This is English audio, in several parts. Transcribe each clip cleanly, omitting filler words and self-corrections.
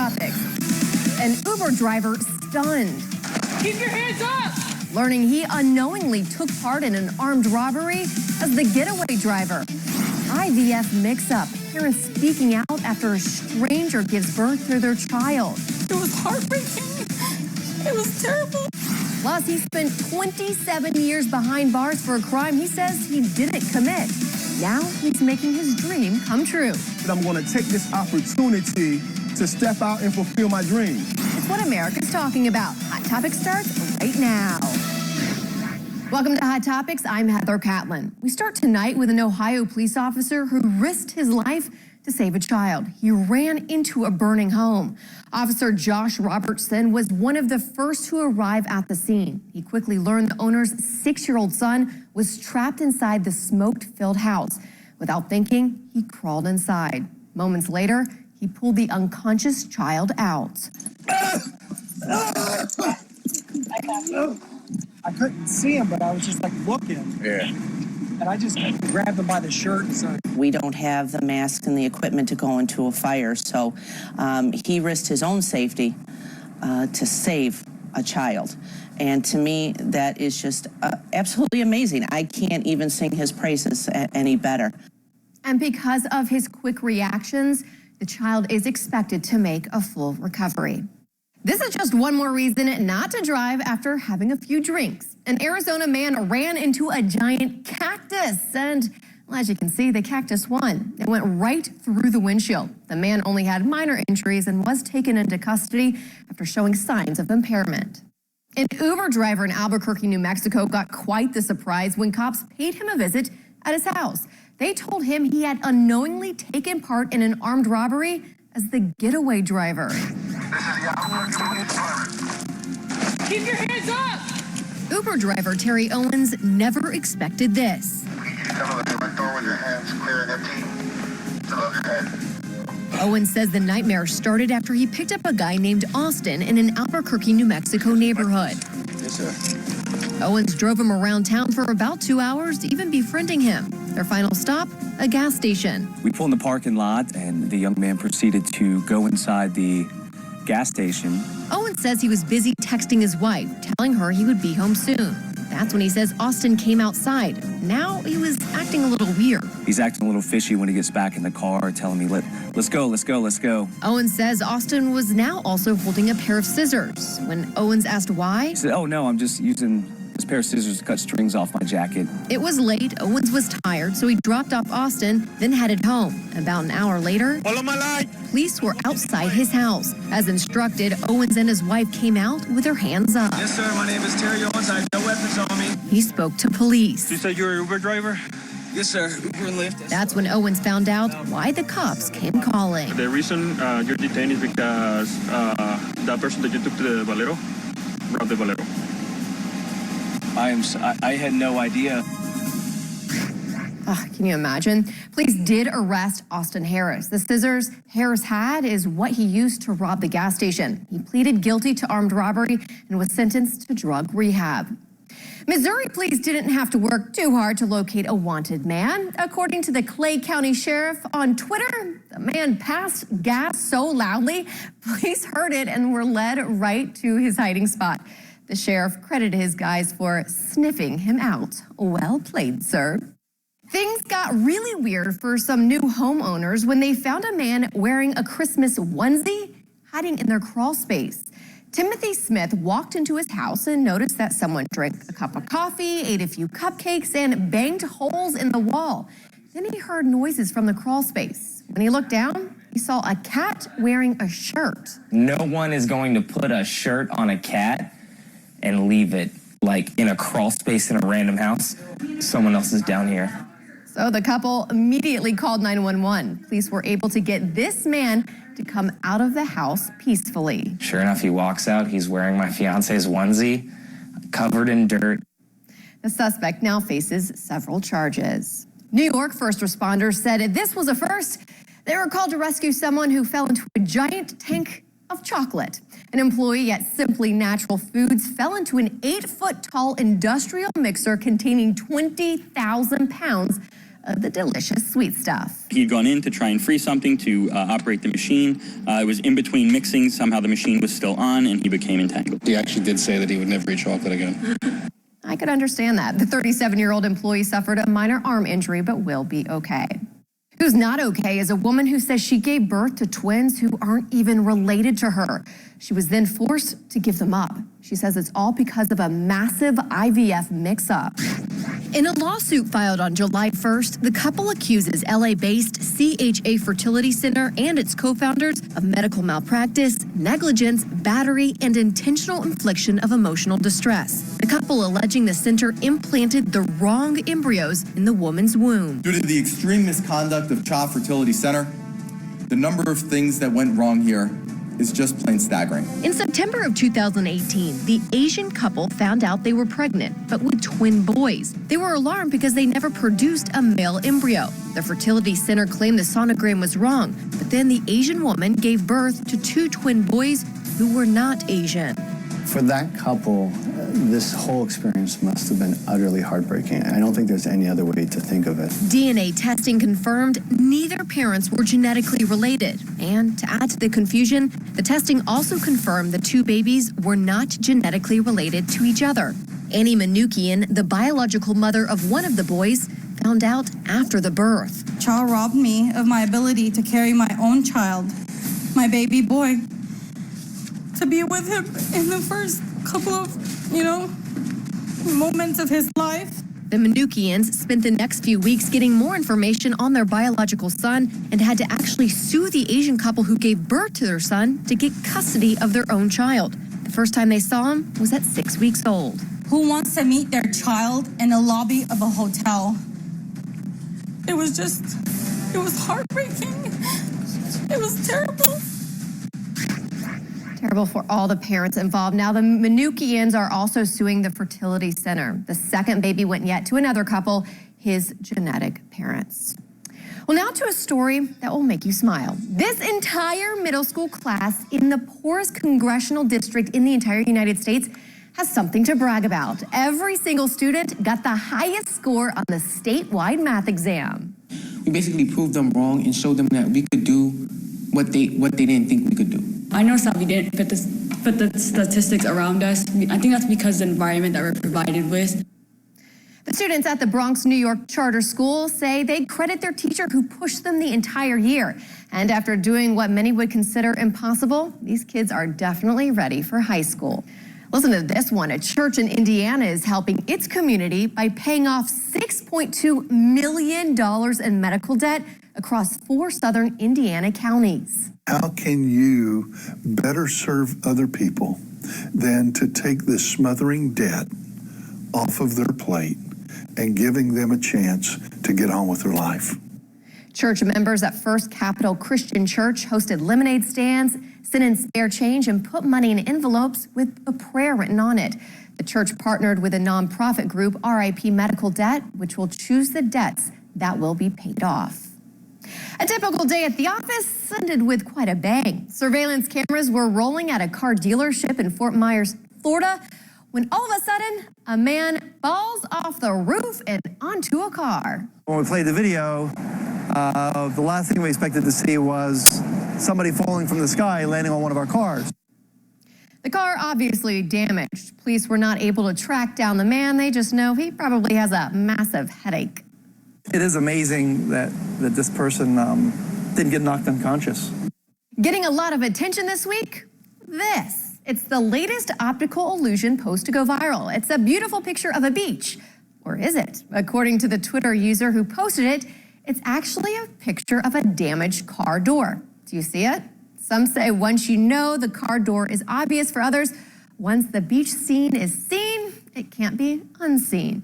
Topics. An Uber driver stunned. Keep your hands up! Learning he unknowingly took part in an armed robbery as the getaway driver. IVF mix-up. Parents speaking out after a stranger gives birth to their child. It was heartbreaking. It was terrible. Plus, he spent 27 years behind bars for a crime he says he didn't commit. Now he's making his dream come true. But I'm going to take this opportunity to step out and fulfill my dream. It's what America's talking about. Hot Topic starts right now. Welcome to Hot Topics. I'm Heather Catlin. We start tonight with an Ohio police officer who risked his life to save a child. He ran into a burning home. Officer Josh Robertson was one of the first to arrive at the scene. He quickly learned the owner's 6-year-old son was trapped inside the smoke-filled house. Without thinking, he crawled inside. Moments later, he pulled the unconscious child out. I couldn't see him, but I was just like looking. Yeah. And I just grabbed him by the shirt and said, we don't have the masks and the equipment to go into a fire, so he risked his own safety to save a child. And to me, that is just absolutely amazing. I can't even sing his praises any better. And because of his quick reactions, the child is expected to make a full recovery. This is just one more reason not to drive after having a few drinks. An Arizona man ran into a giant cactus, and well, as you can see, the cactus won. It went right through the windshield. The man only had minor injuries and was taken into custody after showing signs of impairment. An Uber driver in Albuquerque, New Mexico got quite the surprise when cops paid him a visit at his house. They told him he had unknowingly taken part in an armed robbery as the getaway driver. Keep your hands up! Uber driver Terry Owens never expected this. Owens says the nightmare started after he picked up a guy named Austin in an Albuquerque, New Mexico neighborhood. Yes, sir. Owens drove him around town for about 2 hours, even befriending him. Their final stop, a gas station. We pulled in the parking lot, and the young man proceeded to go inside the gas station. Owens says he was busy texting his wife, telling her he would be home soon. That's when he says Austin came outside. Now he was acting a little weird. He's acting a little fishy when he gets back in the car, telling me, let's go, let's go, let's go. Owens says Austin was now also holding a pair of scissors. When Owens asked why, He said, oh no, I'm just using this pair of scissors to cut strings off my jacket. it was late. Owens was tired, so he dropped off Austin, then headed home. About an hour later, Follow my light. police were outside his house. As instructed, Owens and his wife came out with their hands up. Yes, sir. My name is Terry Owens. I have no weapons on me. He spoke to police. You said you're an Uber driver? Yes, sir. Uber and Lyft. That's when Owens found out why the cops came calling. The reason you're detained is because that person that you took to the Valero robbed the Valero. I had no idea. Can you imagine? Police did arrest Austin Harris. The scissors Harris had is what he used to rob the gas station. He pleaded guilty to armed robbery and was sentenced to drug rehab. Missouri police didn't have to work too hard to locate a wanted man. According to the Clay County Sheriff on Twitter, the man passed gas so loudly, police heard it and were led right to his hiding spot. The sheriff credited his guys for sniffing him out. Well played, sir. Things got really weird for some new homeowners when they found a man wearing a Christmas onesie hiding in their crawl space. Timothy Smith walked into his house and noticed that someone drank a cup of coffee, ate a few cupcakes, and banged holes in the wall. Then he heard noises from the crawl space. When he looked down, he saw a cat wearing a shirt. No one is going to put a shirt on a cat and leave it like in a crawl space in a random house. Someone else is down here. So the couple immediately called 911. Police were able to get this man to come out of the house peacefully. Sure enough, he walks out. He's wearing my fiance's onesie, covered in dirt. The suspect now faces several charges. New York first responders said this was a first. They were called to rescue someone who fell into a giant tank of chocolate. An employee at Simply Natural Foods fell into an 8-foot-tall industrial mixer containing 20,000 pounds of the delicious sweet stuff. He'd gone in to try and free something to operate the machine. It was in between mixing. Somehow the machine was still on, and he became entangled. He actually did say that he would never eat chocolate again. I could understand that. The 37-year-old employee suffered a minor arm injury, but will be okay. Who's not okay is a woman who says she gave birth to twins who aren't even related to her. She was then forced to give them up. She says it's all because of a massive IVF mix-up. In a lawsuit filed on July 1st, the couple accuses LA-based CHA Fertility Center and its co-founders of medical malpractice, negligence, battery, and intentional infliction of emotional distress. The couple alleging the center implanted the wrong embryos in the woman's womb. Due to the extreme misconduct of CHA Fertility Center, the number of things that went wrong here is just plain staggering. In September of 2018, the Asian couple found out they were pregnant, but with twin boys. They were alarmed because they never produced a male embryo. The fertility center claimed the sonogram was wrong, but then the Asian woman gave birth to 2 twin boys who were not Asian. For that couple, this whole experience must have been utterly heartbreaking. I don't think there's any other way to think of it. DNA testing confirmed neither parents were genetically related. And to add to the confusion, the testing also confirmed the 2 babies were not genetically related to each other. Annie Manukian, the biological mother of one of the boys, found out after the birth. CHA robbed me of my ability to carry my own child, my baby boy, to be with him in the first couple of, moments of his life. The Manukians spent the next few weeks getting more information on their biological son and had to actually sue the Asian couple who gave birth to their son to get custody of their own child. The first time they saw him was at 6 weeks old. Who wants to meet their child in the lobby of a hotel? It was heartbreaking. It was terrible. Terrible for all the parents involved. Now, the Manukians are also suing the fertility center. The second baby went yet to another couple, his genetic parents. Well, now to a story that will make you smile. This entire middle school class in the poorest congressional district in the entire United States has something to brag about. Every single student got the highest score on the statewide math exam. We basically proved them wrong and showed them that we could do what they didn't think we could do. I noticed that we didn't fit the statistics around us. I think that's because of the environment that we're provided with. The students at the Bronx, New York charter school say they credit their teacher who pushed them the entire year. And after doing what many would consider impossible, these kids are definitely ready for high school. Listen to this one. A church in Indiana is helping its community by paying off $6.2 million in medical debt across 4 southern Indiana counties. How can you better serve other people than to take this smothering debt off of their plate and giving them a chance to get on with their life? Church members at First Capital Christian Church hosted lemonade stands, sent in spare change, and put money in envelopes with a prayer written on it. The church partnered with a nonprofit group, RIP Medical Debt, which will choose the debts that will be paid off. A typical day at the office ended with quite a bang. Surveillance cameras were rolling at a car dealership in Fort Myers, Florida, when all of a sudden, a man falls off the roof and onto a car. When we played the video, the last thing we expected to see was somebody falling from the sky, landing on one of our cars. The car obviously damaged. Police were not able to track down the man. They just know he probably has a massive headache. It is amazing that this person didn't get knocked unconscious. Getting a lot of attention this week, this. It's the latest optical illusion post to go viral. It's a beautiful picture of a beach. Or is it? According to the Twitter user who posted it, it's actually a picture of a damaged car door. Do you see it? Some say once you know the car door is obvious. For others, once the beach scene is seen, it can't be unseen.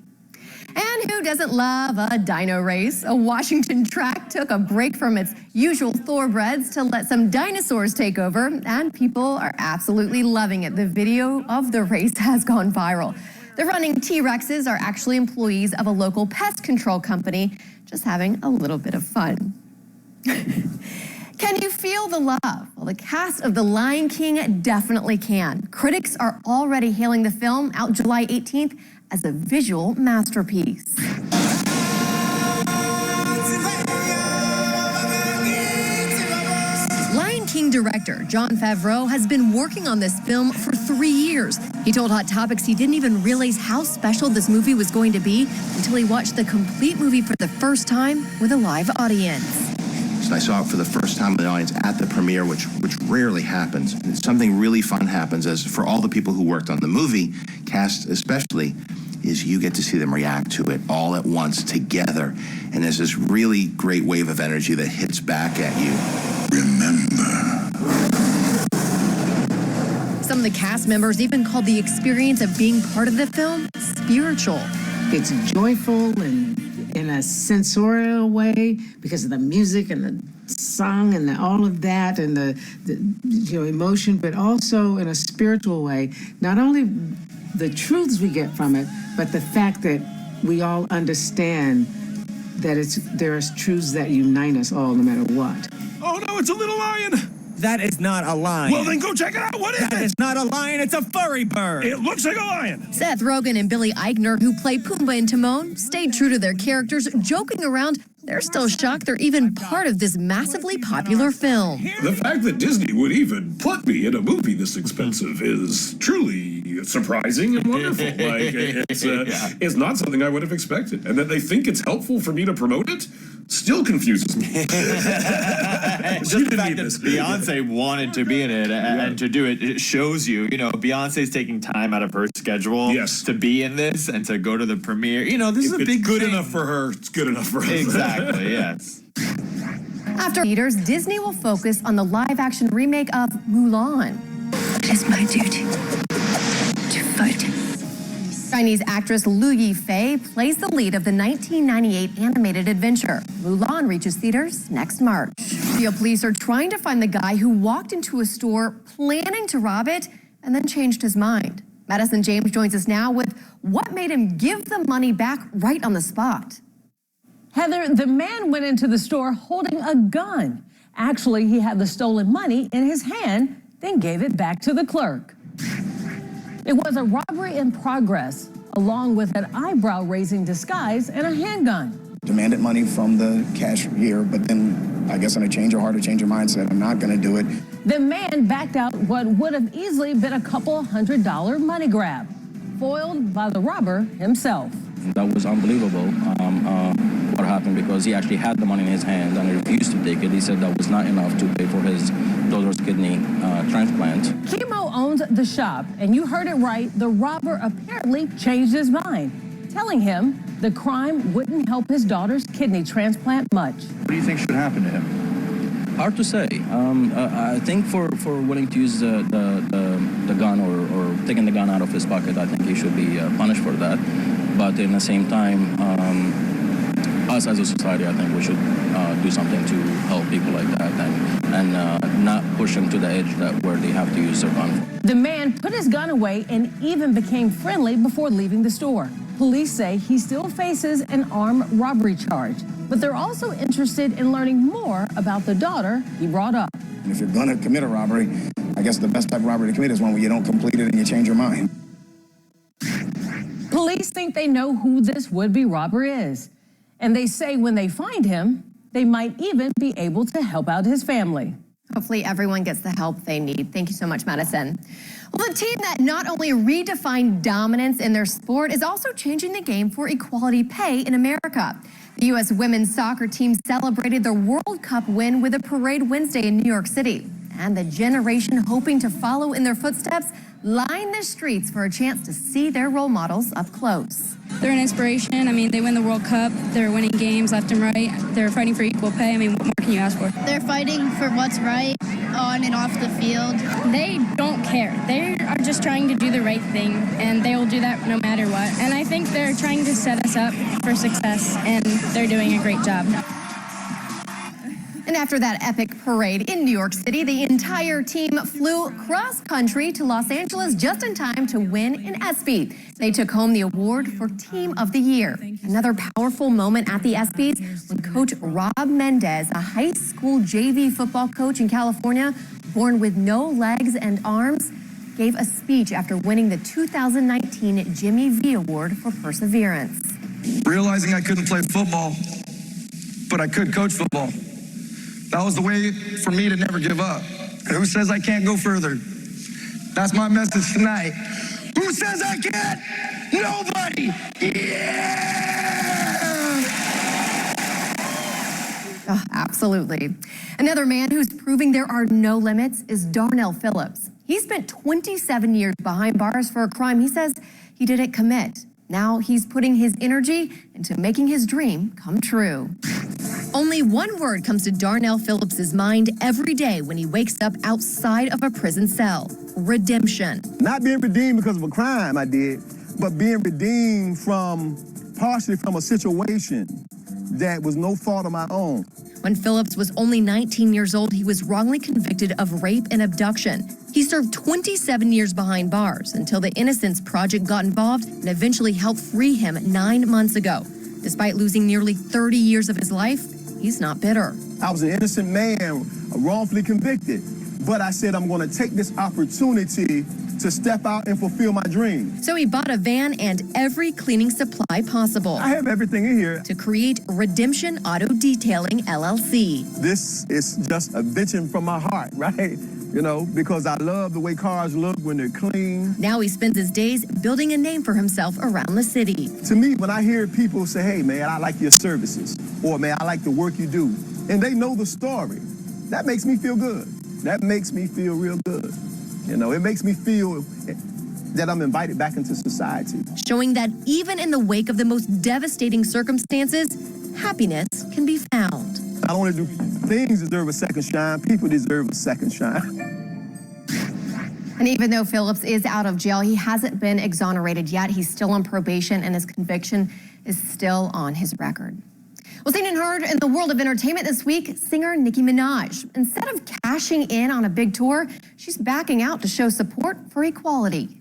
And who doesn't love a dino race? A Washington track took a break from its usual thoroughbreds to let some dinosaurs take over, and people are absolutely loving it. The video of the race has gone viral. The running T-Rexes are actually employees of a local pest control company, just having a little bit of fun. Can you feel the love? Well, the cast of The Lion King definitely can. Critics are already hailing the film, out July 18th, as a visual masterpiece. director Jon Favreau has been working on this film for 3 years. He told Hot Topics he didn't even realize how special this movie was going to be until he watched the complete movie for the first time with a live audience. I saw it for the first time with the audience at the premiere, which rarely happens. And something really fun happens as for all the people who worked on the movie, cast especially, is you get to see them react to it all at once together. And there's this really great wave of energy that hits back at you. Some of the cast members even called the experience of being part of the film spiritual. It's joyful and in a sensorial way because of the music and the song and all of that and the emotion, but also in a spiritual way. Not only the truths we get from it, but the fact that we all understand that there are truths that unite us all no matter what. Oh no, it's a little lion! That is not a lion. Well, then go check it out. What is it? That is not a lion. It's a furry bird. It looks like a lion. Seth Rogen and Billy Eichner, who play Pumbaa and Timon, stayed true to their characters, joking around. They're still shocked they're even part of this massively popular film. The fact that Disney would even put me in a movie this expensive is truly surprising and wonderful. It's not something I would have expected. And that they think it's helpful for me to promote it still confuses me. Just the fact that Beyonce wanted to be in it and to do it, it shows you, Beyonce's taking time out of her schedule to be in this and to go to the premiere. This is a big thing. If it's good enough for her, it's good enough for us. Exactly, yes. After theaters, Disney will focus on the live-action remake of Mulan. It is my duty to fight. Chinese actress Liu Yifei plays the lead of the 1998 animated adventure. Mulan reaches theaters next March. Rio police are trying to find the guy who walked into a store planning to rob it and then changed his mind. Madison James joins us now with what made him give the money back right on the spot. Heather, the man went into the store holding a gun. Actually, he had the stolen money in his hand, then gave it back to the clerk. It was a robbery in progress, along with an eyebrow-raising disguise and a handgun. Demanded money from the cashier, but then I guess in a change of heart or change of mindset, I'm not going to do it. The man backed out what would have easily been a couple $100 money grab, foiled by the robber himself. That was unbelievable what happened, because he actually had the money in his hand and he refused to take it. He said that was not enough to pay for his daughter's kidney transplant. Chemo owns the shop, and you heard it right, the robber apparently changed his mind, telling him the crime wouldn't help his daughter's kidney transplant much. What do you think should happen to him? Hard to say. I think for willing to use the gun or taking the gun out of his pocket, I think he should be punished for that. But in the same time, us as a society, I think we should do something to help people like that and not push them to the edge where they have to use their gun. The man put his gun away and even became friendly before leaving the store. Police say he still faces an armed robbery charge, but they're also interested in learning more about the daughter he brought up. And if you're going to commit a robbery, I guess the best type of robbery to commit is one where you don't complete it and you change your mind. Police think they know who this would-be robber is, and they say when they find him, they might even be able to help out his family. Hopefully everyone gets the help they need. Thank you so much, Madison. Well, the team that not only redefined dominance in their sport is also changing the game for equality pay in America. The U.S. women's soccer team celebrated their World Cup win with a parade Wednesday in New York City. And the generation hoping to follow in their footsteps line the streets for a chance to see their role models up close. They're an inspiration. I mean, they win the World Cup. They're winning games left and right. They're fighting for equal pay. I mean, what more can you ask for? They're fighting for what's right on and off the field. They don't care. They are just trying to do the right thing, and they will do that no matter what. And I think they're trying to set us up for success, and they're doing a great job. And after that epic parade in New York City, the entire team flew cross-country to Los Angeles just in time to win in ESPY. They took home the award for Team of the Year. Another powerful moment at the ESPYs when Coach Rob Mendez, a high school JV football coach in California, born with no legs and arms, gave a speech after winning the 2019 Jimmy V Award for Perseverance. Realizing I couldn't play football, but I could coach football. That was the way for me to never give up. Who says I can't go further? That's my message tonight. Who says I can't? Nobody! Oh, absolutely. Another man who's proving there are no limits is Darnell Phillips. He spent 27 years behind bars for a crime he says he didn't commit. Now he's putting his energy into making his dream come true. Only one word comes to Darnell Phillips's mind every day when he wakes up outside of a prison cell: redemption. Not being redeemed because of a crime I did, but being redeemed partially from a situation that was no fault of my own. When Phillips was only 19 years old, he was wrongly convicted of rape and abduction. He served 27 years behind bars until the Innocence Project got involved and eventually helped free him 9 months ago. Despite losing nearly 30 years of his life, he's not bitter. I was an innocent man, wrongfully convicted, but I said I'm going to take this opportunity to step out and fulfill my dream. So he bought a van and every cleaning supply possible. I have everything in here to create Redemption Auto Detailing LLC. This is just a vision from my heart, right? You know, because I love the way cars look when they're clean. Now he spends his days building a name for himself around the city. To me, when I hear people say, hey, man, I like your services, or man, I like the work you do, and they know the story, that makes me feel good. That makes me feel real good. You know, it makes me feel that I'm invited back into society. Showing that even in the wake of the most devastating circumstances, happiness can be found. Not only do things deserve a second shine, people deserve a second shine. And even though Phillips is out of jail, he hasn't been exonerated yet. He's still on probation and his conviction is still on his record. Well, seen and heard in the world of entertainment this week, singer Nicki Minaj. Instead of cashing in on a big tour, she's backing out to show support for equality.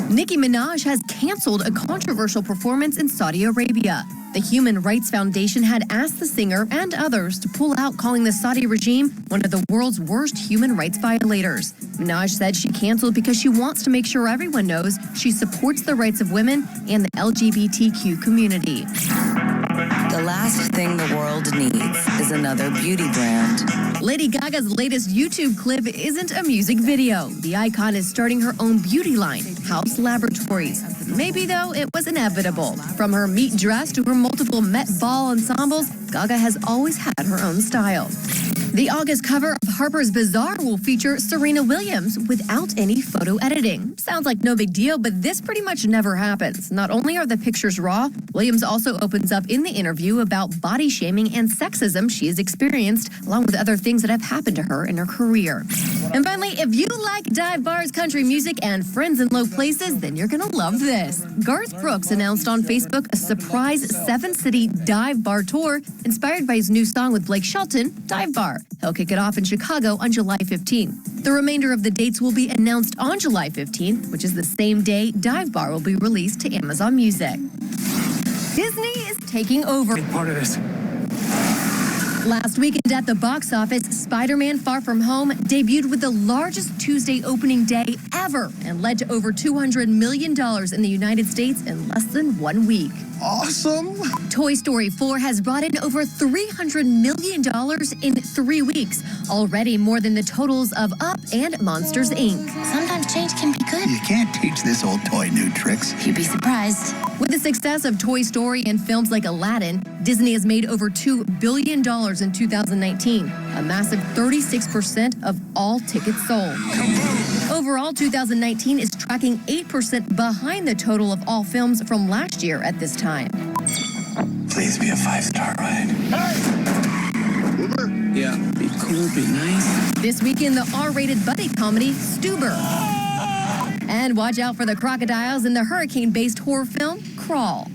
Nicki Minaj has canceled a controversial performance in Saudi Arabia. The Human Rights Foundation had asked the singer and others to pull out, calling the Saudi regime one of the world's worst human rights violators. Minaj said she canceled because she wants to make sure everyone knows she supports the rights of women and the LGBTQ community. The last thing the world needs is another beauty brand. Lady Gaga's latest YouTube clip isn't a music video. The icon is starting her own beauty line, House Laboratories. Maybe, though, it was inevitable. From her meat dress to her multiple Met Ball ensembles, Gaga has always had her own style. The August cover of Harper's Bazaar will feature Serena Williams without any photo editing. Sounds like no big deal, but this pretty much never happens. Not only are the pictures raw, Williams also opens up in the interview about body shaming and sexism she has experienced, along with other things that have happened to her in her career. And finally, if you like dive bars, country music, and friends in low places, then you're gonna love this. Garth Brooks announced on Facebook a surprise 7-city dive bar tour inspired by his new song with Blake Shelton, Dive Bar. He'll kick it off in Chicago on July 15th. The remainder of the dates will be announced on July 15th, which is the same day Dive Bar will be released to Amazon Music. Disney is taking over. Big part of this. Last weekend at the box office, Spider-Man Far From Home debuted with the largest Tuesday opening day ever and led to over $200 million in the United States in less than 1 week. Awesome! Toy Story 4 has brought in over $300 million in 3 weeks, already more than the totals of Up and Monsters, Inc. Sometimes change can be good. You can't teach this old toy new tricks. You'd be surprised. With the success of Toy Story and films like Aladdin, Disney has made over $2 billion in 2019, a massive 36% of all tickets sold. Overall, 2019 is tracking 8% behind the total of all films from last year at this time. Please be a 5-star ride. Yeah, be cool, be nice. This weekend, the R-rated buddy comedy, Stuber. And watch out for the crocodiles in the hurricane-based horror film, Crawl.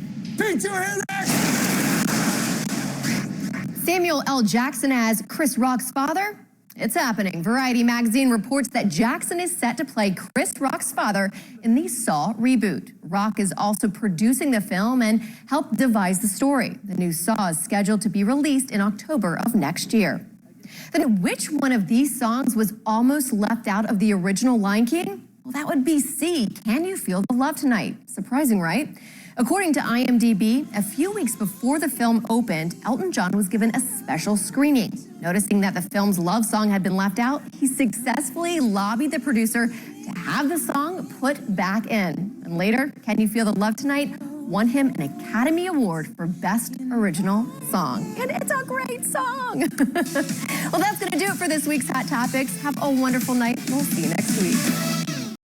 Samuel L. Jackson as Chris Rock's father? It's happening. Variety magazine reports that Jackson is set to play Chris Rock's father in the Saw reboot. Rock is also producing the film and helped devise the story. The new Saw is scheduled to be released in October of next year. Then which one of these songs was almost left out of the original Lion King? Well, that would be C, Can You Feel the Love Tonight? Surprising, right? According to IMDb, a few weeks before the film opened, Elton John was given a special screening. Noticing that the film's love song had been left out, he successfully lobbied the producer to have the song put back in. And later, Can You Feel the Love Tonight won him an Academy Award for Best Original Song. And it's a great song. Well, that's going to do it for this week's Hot Topics. Have a wonderful night. We'll see you next week.